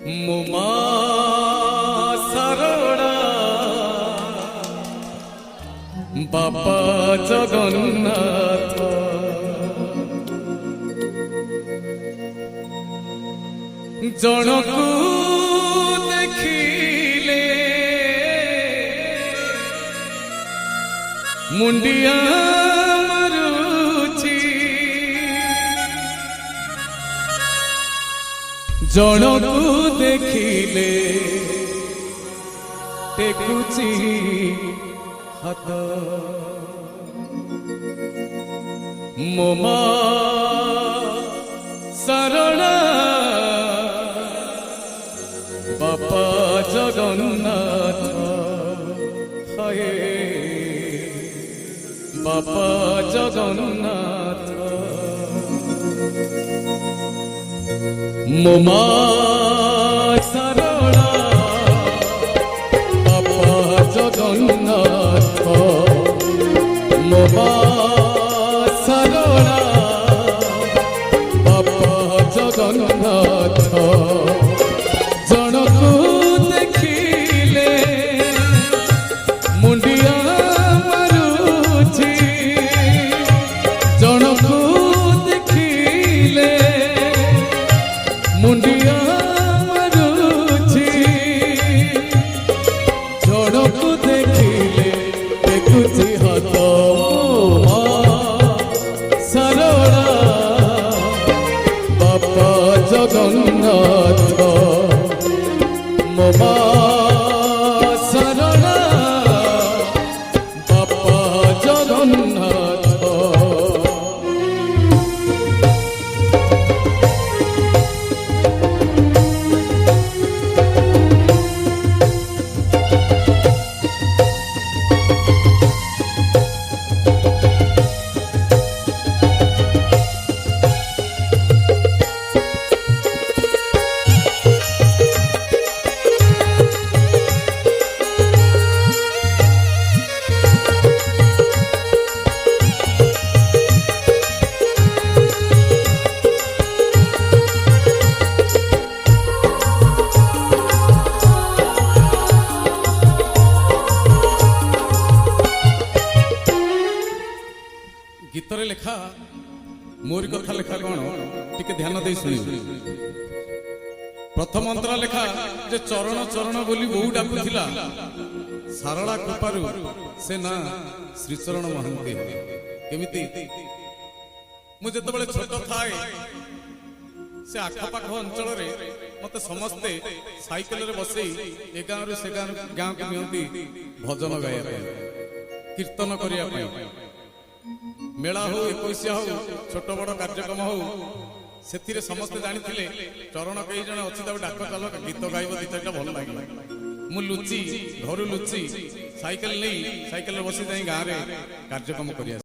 मुमा सारड़ा बापा जगन्नाथ जनकू देखिले मुंडिया मारुची जनकू देखिले टेकुची हाथ मोमा सारड़ा बापा जगन्नाथ हाय बापा जगन्नाथ मोमा सारड़ा बापा जगन्नाथ मोमा सारड़ा बापा जगन्नाथ जनकू देखिले मुंडिया मारुची जनकू देखिले मुंडिया मारुची जनकू देखिले देखुची हाथ सारड़ा बापा जगन्नाथ मोमा सारड़ा बापा जगन्नाथ गीतरे लेखा मोरी कथा लेखा कौन टिके ध्यान दे सुनी प्रथम अंतरा लेखा जे चरण चरण बोली बहु डाकुथिला सारला कृपारु से ना श्रीचरण महांती केमिति मु जेतबेले छोट थाए से आखपाख अंचल रे मते समस्ते साइकेल रे बसई ए गाँव रे से गाँव को नियंती भजन गाया कीर्तन करिया मेला हो 21 हो छोट बड़ कार्यक्रम हो से समस्ते जानी चरण कई जन अच्छी डाक चल गीत गाइब दी चार्टा भल लगे मु लुचि घर लुचि साइकेल नहीं साइकेल बसी जाए गाँव में कार्यक्रम कर